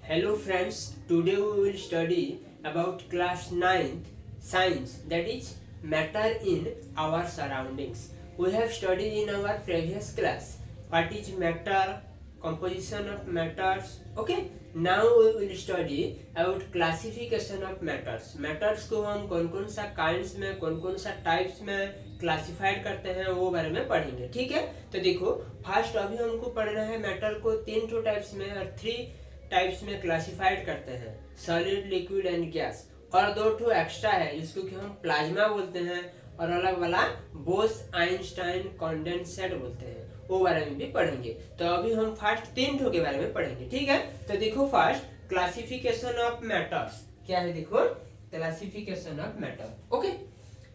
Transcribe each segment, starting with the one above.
Hello friends, today we will study about class 9th science, that is matter in our surroundings. We have studied in our previous class what is matter, composition of matters. Okay, now we will study about classification of matters. Matters को हम कौन कौन सा kinds में, कौन कौन सा types में क्लासिफाइड करते हैं वो बारे में पढ़ेंगे. ठीक है, तो देखो फर्स्ट अभी हमको पढ़ना है मैटर को तीन टू टाइप्स में और थ्री टाइप्स में क्लासिफाइड करते हैं, सॉलिड, लिक्विड एंड गैस. और दो ठो एक्स्ट्रा है जिसको कि हम प्लाज्मा बोलते हैं और अलग वाला बोस आइंस्टाइन कंडेंसेट बोलते हैं, वो बारे में भी पढ़ेंगे. तो अभी हम फर्स्ट तीन ठो के बारे में पढ़ेंगे. ठीक है, तो देखो फर्स्ट क्लासिफिकेशन ऑफ मैटर्स क्या है. देखो क्लासिफिकेशन ऑफ मैटर. ओके,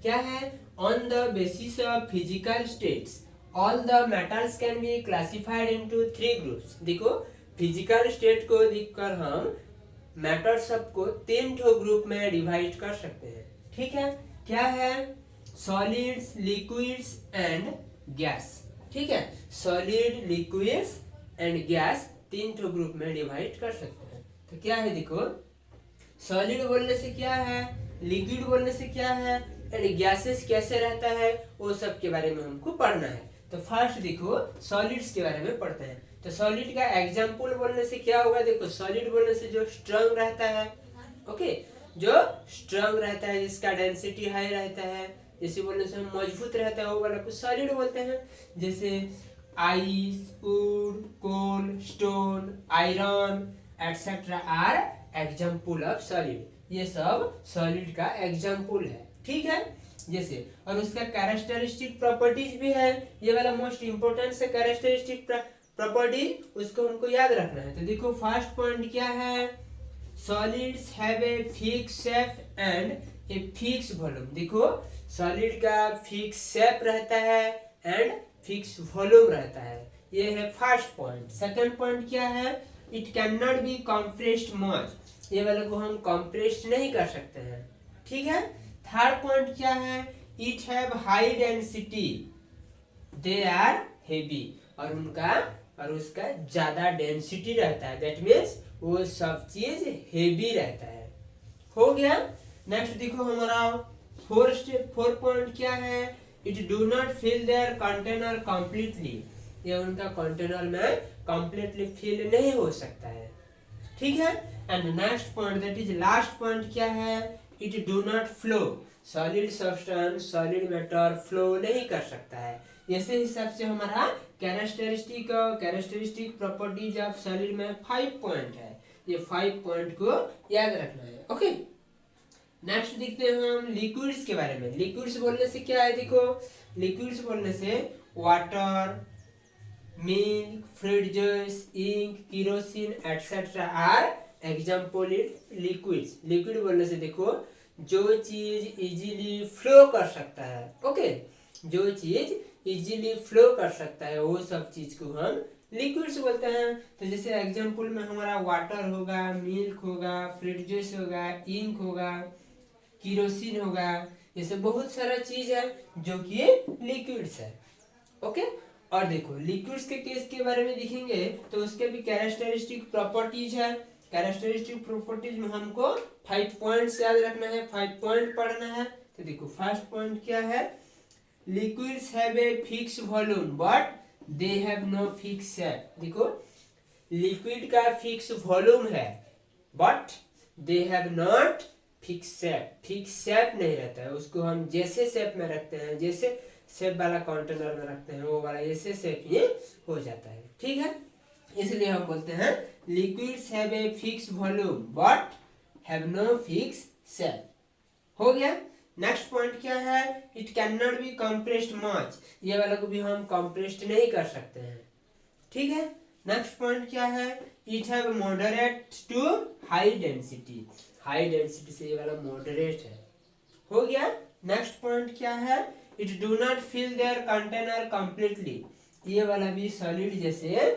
क्या है. On the basis of physical states all the matters can be classified into three groups. देखो फिजिकल स्टेट को देखकर हम मैटर सबको तीन ठो ग्रुप में डिवाइड कर सकते हैं. ठीक है, क्या है. Solids, liquids and gas. ठीक है, सॉलिड, लिक्विड्स एंड गैस तीन ठो ग्रुप में डिवाइड कर सकते हैं. तो क्या है. देखो सॉलिड बोलने से क्या है, लिक्विड बोलने से क्या है एंड गैसेस कैसे रहता है, वो सब के बारे में हमको पढ़ना है. तो फर्स्ट देखो सॉलिड्स के बारे में पढ़ते हैं. तो सॉलिड का एग्जाम्पल बोलने से क्या होगा. देखो सॉलिड बोलने से जो स्ट्रॉन्ग रहता है, ओके, जो स्ट्रॉन्ग रहता है, जिसका डेंसिटी हाई रहता है, जैसे बोलने से हम मजबूत रहता है वो वाला कुछ सॉलिड बोलते हैं. जैसे ice, wood, coal, stone, iron etcetera are example of solid. ये सब सॉलिड का एग्जाम्पल है. ठीक है, जैसे और उसका कैरेक्टरिस्टिक प्रॉपर्टीज भी है. ये वाला मोस्ट इंपोर्टेंट से कैरेक्टरिस्टिक प्रॉपर्टी उसको हमको याद रखना है. तो देखो फर्स्ट पॉइंट क्या है. Solids have a fix shape and A fix volume. देखो सॉलिड का फिक्स शेप रहता है एंड फिक्स वॉल्यूम रहता है. ये है फर्स्ट पॉइंट. सेकंड पॉइंट क्या है. It can not be compressed much. ये वाले को हम कंप्रेस्ड नहीं कर सकते हैं. ठीक है. थर्ड पॉइंट क्या है. It have high density, they are heavy. और उनका और उसका ज्यादा डेंसिटी रहता है. दैट मीन्स वो सब चीज हेवी रहता है. हो गया. नेक्स्ट देखो हमारा फोर पॉइंट क्या है. It do not fill their container completely. ये उनका कंटेनर में कंप्लीटली फिल नहीं हो सकता है. ठीक है. And next point that is last point क्या है. It do not flow. Solid substance, solid matter flow नहीं कर सकता है. इसी हिसाब से हमारा कैरेक्टरिस्टिक प्रॉपर्टीज ऑफ सॉलिड में 5 पॉइंट है. ये 5 पॉइंट को याद रखना है. ओके, नेक्स्ट देखते हैं हम लिक्विड्स के बारे में. लिक्विड्स बोलने से क्या है. देखो लिक्विड्स बोलने से water, milk, fruit juice, ink, kerosene etcetera are example liquids. Liquid बोलने से देखो जो चीज इजीली फ्लो कर सकता है. ओके, जो चीज इजीली फ्लो कर सकता है वो सब चीज को हम लिक्विड्स बोलते हैं. तो जैसे एग्जांपल में हमारा वाटर होगा, मिल्क होगा, फ्रूट जूस होगा, इंक होगा, केरोसिन होगा. जैसे बहुत सारा चीज है जो कि लिक्विड्स है. ओके, और देखो लिक्विड्स के केस के बारे में देखेंगे तो उसके भी कैरेक्टरिस्टिक प्रॉपर्टीज है. कैरेक्टरिस्टिक प्रॉपर्टीज में हमको 5 पॉइंट्स याद रखना है, 5 पॉइंट पढ़ना है. तो देखो फर्स्ट पॉइंट क्या है. Liquids have a fixed volume but they have no fixed shape. देखो लिक्विड का फिक्स वॉल्यूम है but they have not fix shape. Fix shape नहीं रहता है. उसको हम जैसे शेप में रखते हैं, जैसे शेप वाला कंटेनर में रखते हैं वो वाला ऐसे शेप ही हो जाता है. ठीक है, इसलिए हम बोलते हैं liquids have a fix volume but have no fix shape. हो गया. नेक्स्ट पॉइंट क्या है. It can not be compressed much. ये वाला को भी हम कंप्रेस्ड नहीं कर सकते हैं. ठीक है. नेक्स्ट पॉइंट क्या है. It have moderate to high density. High density से ये वाला मॉडरेट है. हो गया. नेक्स्ट पॉइंट क्या है. It do not fill their container completely. ये वाला भी सॉलिड जैसे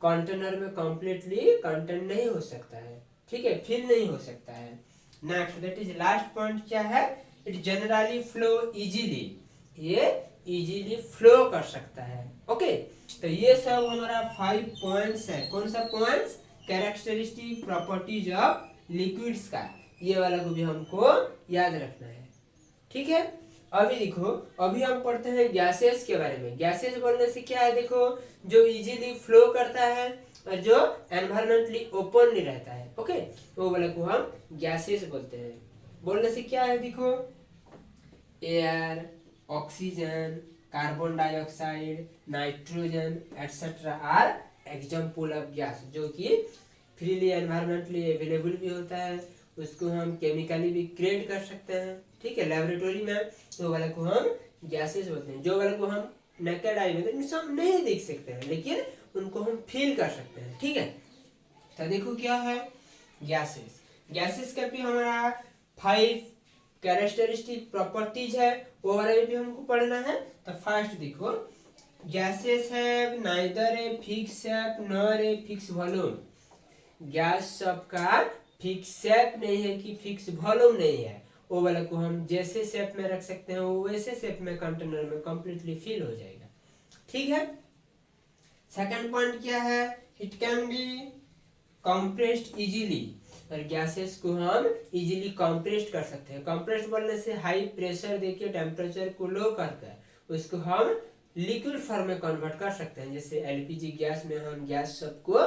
कंटेनर में कंप्लीटली कंटेन नहीं हो सकता है. ठीक है, फिल नहीं हो सकता है. Next that is last point क्या है. It generally flow easily. ये इजीली फ्लो कर सकता है. ओके, तो ये सब हमारा 5 पॉइंट्स है. कौन सा points. Characteristic properties of liquids का, ये वाला को भी हमको याद रखना है। ठीक है, अभी देखो, अभी हम पढ़ते हैं गैसेस के बारे में। गैसेस बोलने से क्या है, देखो, जो इजीली फ्लो करता है और जो एनवायरमेंटली ओपनली रहता है, ओके, वो वाले को हम गैसेस बोलते हैं। बोलने से क्या है, देखो, air, oxygen, carbon dioxide, nitrogen etcetera are example of gas, जो कि फ्रीली एनवायरमेंटली अवेलेबल भी होता है, उसको हम केमिकली भी क्रिएट कर सकते हैं। ठीक है, लेबोरेटरी में, तो वाले को हम गैसेस बोलते हैं। जो वाले को हम नेकेड आई में हम नहीं देख सकते हैं, लेकिन उनको हम फील कर सकते हैं। ठीक है, तो देखो क्या है गैसेस। गैसेस का भी हमारा 5 कैरेक्टरिस्टिक प्रॉपर्टीज है, वो वाला भी हमको पढ़ना है। तो फर्स्ट देखो, gases have neither a fix shape nor a fix volume. Gas सबका फिक्स शेप नहीं है कि फिक्स वॉल्यूम नहीं है, वो वाला को हम जैसे शेप में रख सकते हैं, वो वैसे शेप में कंटेनर में कंप्लीटली फिल हो जाएगा। ठीक है, सेकंड पॉइंट क्या है, it can be compressed easily. और गैसेस को हम इजीली कंप्रेस्ड कर सकते हैं। कंप्रेस्ड बोलने से हाई प्रेशर देके टेम्परेचर को लो करके उसको हम लिक्विड फॉर्म में कन्वर्ट कर सकते हैं। जैसे एलपीजी गैस में हम गैस सबको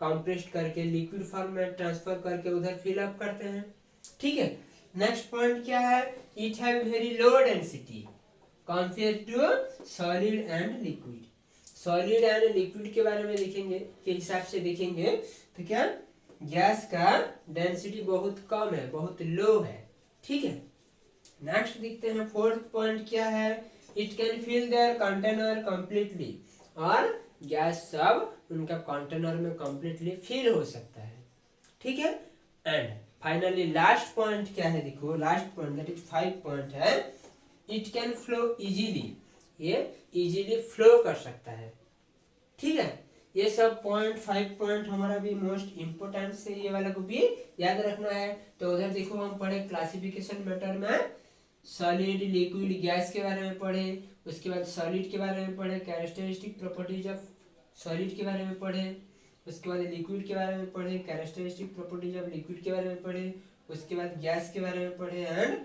कंप्रेस्ड करके लिक्विड फॉर्म में ट्रांसफर करके उधर फिल अप करते हैं। ठीक है, नेक्स्ट पॉइंट क्या है, it have very low density compare to solid and liquid. Solid and liquid के बारे में देखेंगे, के हिसाब से देखेंगे तो क्या गैस का डेंसिटी बहुत कम है, बहुत लो है। ठीक है, नेक्स्ट देखते हैं फोर्थ पॉइंट क्या है, it can fill their container completely. और गैस सब उनका कंटेनर में कंप्लीटली फिल हो सकता है। ठीक है, एंड फाइनली लास्ट पॉइंट क्या है, देखो last point that is 5 point है, इट कैन फ्लो इजीली। ये इजीली फ्लो कर सकता है। ठीक है, ये सब 5 पॉइंट हमारा भी मोस्ट इम्पोर्टेंट से, ये वाला को भी याद रखना है। तो उधर देखो हम पढ़े क्लासिफिकेशन मेथड में सॉलिड लिक्विड गैस के बारे में पढ़े, उसके बाद सॉलिड के बारे में पढ़े, कैरेक्टरिस्टिक प्रॉपर्टीज ऑफ सॉलिड के बारे में पढ़े, उसके बाद लिक्विड के बारे में पढ़े, कैरेक्टरिस्टिक प्रॉपर्टीज ऑफ लिक्विड के बारे में पढ़े, उसके बाद गैस के बारे में पढ़े and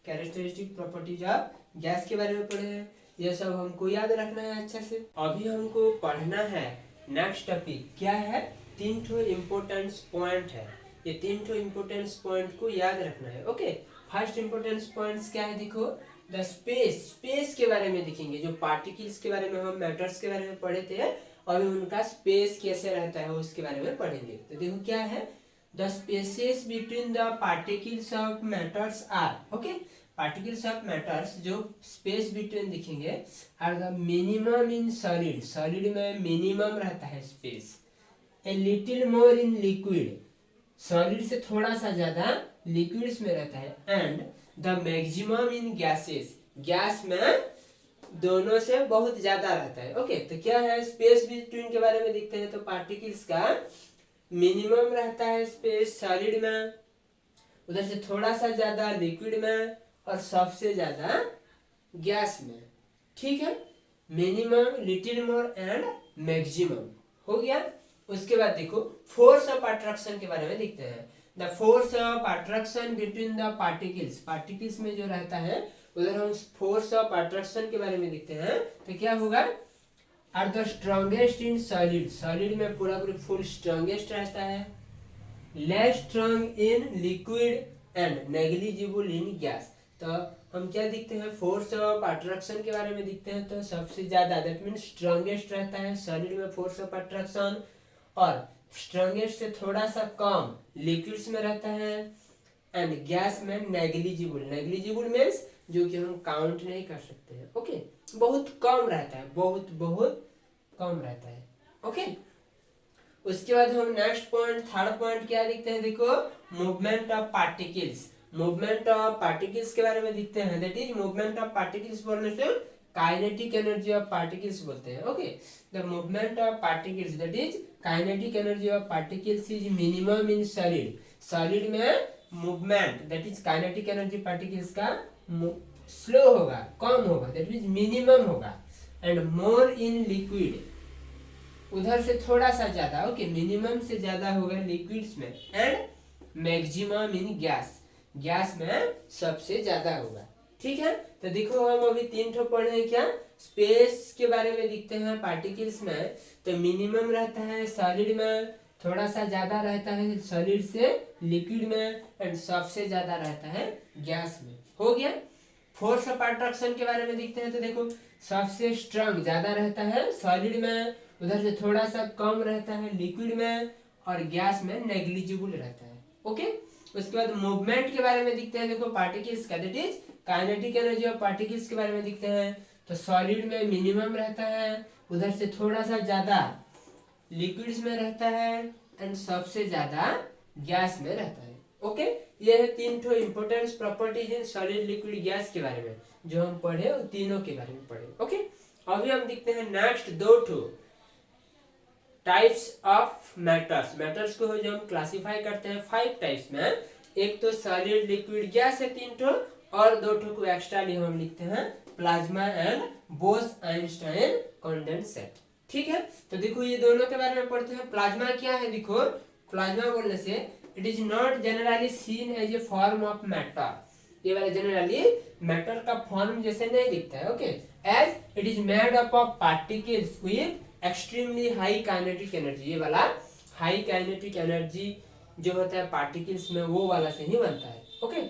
characteristic properties of gas के बारे में पढ़े। ये सब हमको याद रखना है अच्छे से। अभी हमको पढ़ना है नेक्स्ट टॉपिक क्या है, 3 इम्पोर्टेंस पॉइंट है। ये 3 इम्पोर्टेंस पॉइंट को याद रखना है। ओके, फर्स्ट इम्पोर्टेंस पॉइंट्स क्या है, देखो द स्पेस। स्पेस के बारे में देखेंगे, जो पार्टिकल्स के बारे में हम मैटर्स के बारे में पढ़े थे, अभी उनका स्पेस कैसे रहता है उसके बारे में पढ़ेंगे। तो देखो क्या है, the spaces between the particles of matters are. Okay, particles of matters जो स्पेस बिटवीन दिखेंगे are the minimum in solid. Solid में मिनिमम रहता है space, a little more in liquid, solid से थोड़ा सा ज्यादा लिक्विड्स में रहता है, and the maximum in gases, gas में दोनों से बहुत ज्यादा रहता है। ओके, तो क्या है स्पेस बिटवीन के बारे में देखते हैं। तो पार्टिकल्स का मिनिमम रहता है स्पेस सॉलिड में, उधर से थोड़ा सा ज्यादा लिक्विड में, और सबसे ज्यादा गैस में। ठीक है, minimum, little more and maximum हो गया। उसके बाद देखो फोर्स ऑफ अट्रैक्शन के बारे में देखते हैं। The force of attraction between the particles, particles में जो रहता है उधर हम फोर्स ऑफ अट्रैक्शन के बारे में देखते हैं। तो क्या होगा, are the strongest in solid, solid में पूरा फुल स्ट्रॉन्गेस्ट रहता है, less strong in liquid and negligible in gas. तो हम क्या देखते हैं, फोर्स ऑफ अट्रैक्शन के बारे में देखते हैं। तो सबसे ज्यादा दैट मीन स्ट्रॉन्गेस्ट रहता है सॉलिड में फोर्स ऑफ अट्रैक्शन, और स्ट्रॉन्गेस्ट से थोड़ा सा कम लिक्विड्स में रहता है, एंड गैस में नेग्लिजिबल। नेग्लिजिबल मीन्स जो कि हम काउंट नहीं कर सकते हैं। ओके, बहुत कम रहता है, बहुत बहुत कम रहता है। ओके, उसके बाद हम नेक्स्ट पॉइंट, थर्ड पॉइंट क्या देखते हैं, देखो movement of particles. Movement of particles के बारे में देखते हैं। That is movement of particles बोलने से काइनेटिक एनर्जी ऑफ पार्टिकल्स बोलते हैं। Okay, the movement of particles that is kinetic energy of particles is minimum in solid. Solid में movement that is kinetic energy particles का slow होगा, कम होगा, that means minimum होगा, एंड मोर इन लिक्विड उधर से थोड़ा सा ज्यादा, ओके, मिनिमम से ज्यादा होगा लिक्विड्स में, and maximum in gas, gas में सबसे ज्यादा होगा। ठीक है, तो देखो हम अभी 3 ठो पढ़े हैं क्या, स्पेस के बारे में लिखते हैं पार्टिकल्स में, तो मिनिमम रहता है सॉलिड में, थोड़ा सा ज्यादा रहता है सॉलिड से लिक्विड में, एंड सबसे ज्यादा रहता है गैस में। हो गया। फोर्स ऑफ अट्रैक्शन के बारे में देखते हैं, तो देखो सबसे स्ट्रांग ज्यादा रहता है सॉलिड में, उधर से थोड़ा सा कम रहता है लिक्विड में, और गैस में नेग्लिजिबल रहता है। ओके, उसके बाद मूवमेंट के बारे में देखते हैं, देखो पार्टिकल्स का, that is kinetic energy of particles के बारे में देखते हैं, तो सॉलिड में मिनिमम रहता है, उधर से थोड़ा सा ज्यादा लिक्विड्स में रहता है, एंड सबसे ज्यादा गैस में रहता है। ओके, ये है 3 ठो important properties in solid liquid gas के बारे में जो हम पढ़े, और तीनों के बारे में पढ़े। ओके, अभी हम देखते हैं नेक्स्ट 2 ठो टाइप्स ऑफ मैटर्स। मैटर्स को जो हम क्लासिफाई करते हैं 5 टाइप्स में, एक तो सॉलिड लिक्विड गैस है 3 ठो, और 2 ठो को एक्स्ट्रा लिए हम लिखते हैं plasma and boss Einstein condensate. ठीक है, तो देखो ये दोनों के बारे में पढ़ते हैं। प्लाज्मा क्या है, देखो प्लाज्मा बोलने से it is not generally seen as a form of matter, ये वाला जनरली मैटर का फॉर्म जैसे नहीं दिखता है। Okay, as it is made up of particles with extremely high kinetic energy, ये वाला हाई काइनेटिक एनर्जी जो होता है पार्टिकल्स में वो वाला से ही बनता है। Okay,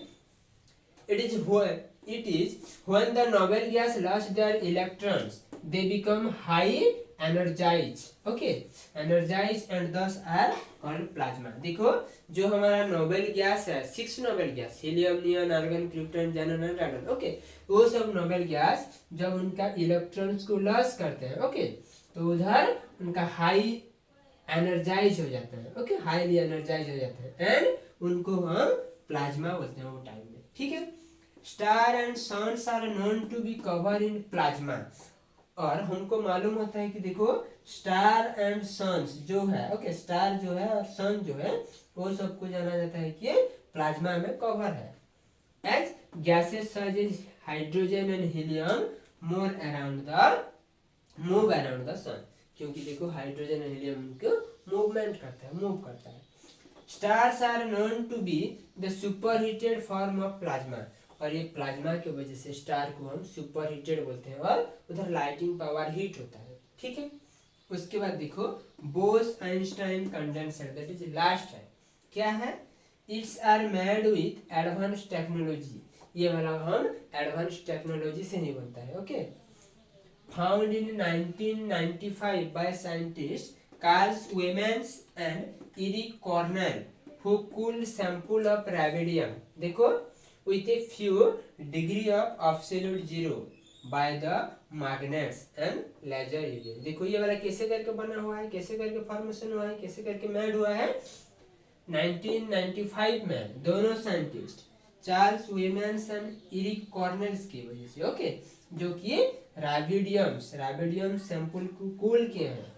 it is when the noble gas lost their electrons they become high energized, okay, energized and thus are called plasma। देखो जो हमारा नोबेल गैस है, 6 noble gas, helium, neon, argon, krypton, xenon and radon, okay, वो सब noble gas जब उनका electrons को loss करते हैं, ओके, तो उधर उनका हाई एनर्जाइज हो जाता है, ओके, हाईली एनर्जाइज हो जाता है, एंड उनको हम प्लाज्मा बोलते हैं वो टाइम में। ठीक है, star and suns are known to be cover in plasma, और हमको मालूम होता है कि देखो स्टार एंड सन्स जो है, ओके, स्टार जो है और सन जो है वो सबको जाना जाता है कि प्लाज्मा में कवर है। As gases such as hydrogen and helium move around the sun, क्योंकि देखो हाइड्रोजन एंड हीलियम को मूवमेंट करता है, मूव करता है। Stars are known to be the superheated form of plasma, और ये प्लाज्मा की वजह से स्टार को हम सुपरहीटेड बोलते हैं, और उधर लाइटिंग पावर हीट होता है। ठीक है, उसके बाद देखो Bose Einstein condenser, that is last है, क्या है, it's are made with advance technology, ये वाला हम एडवांस टेक्नोलॉजी से नहीं बनता है। Okay, found in 1995 by scientist Carls Wiemans and Eric Cornell who cooled sample of rubidium, देखो with a few degree of absolute zero by the magnets and laser using। देखो ये वाला कैसे करके बना हुआ है, कैसे करके फॉर्मेशन हुआ है, कैसे करके मेड हुआ है, 1995 में दोनों साइंटिस्ट चार्ल्स वेमेंस एंड इरिक कॉर्नेल्स की वजह से, ओके, जो कि राबिडियम सैंपल को कूल किए हैं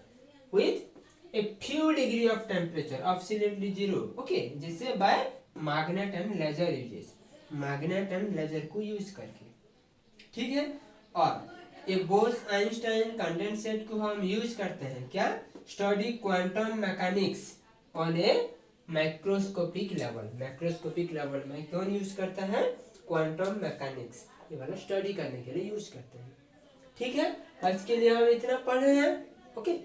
with a few degree of temperature, absolutely zero, okay, जिससे by magnet and laser uses, magnet and laser को यूज करके। ठीक है, और एक बोस आइंस्टाइन कंडेंसेट को हम यूज करते हैं क्या, study quantum mechanics on A microscopic level में कौन यूज करता है, क्वांटम मैकेनिक्स, ये वाला स्टडी करने के लिए यूज करते हैं। ठीक है, आज के लिए हम इतना पढ़े हैं। ओके।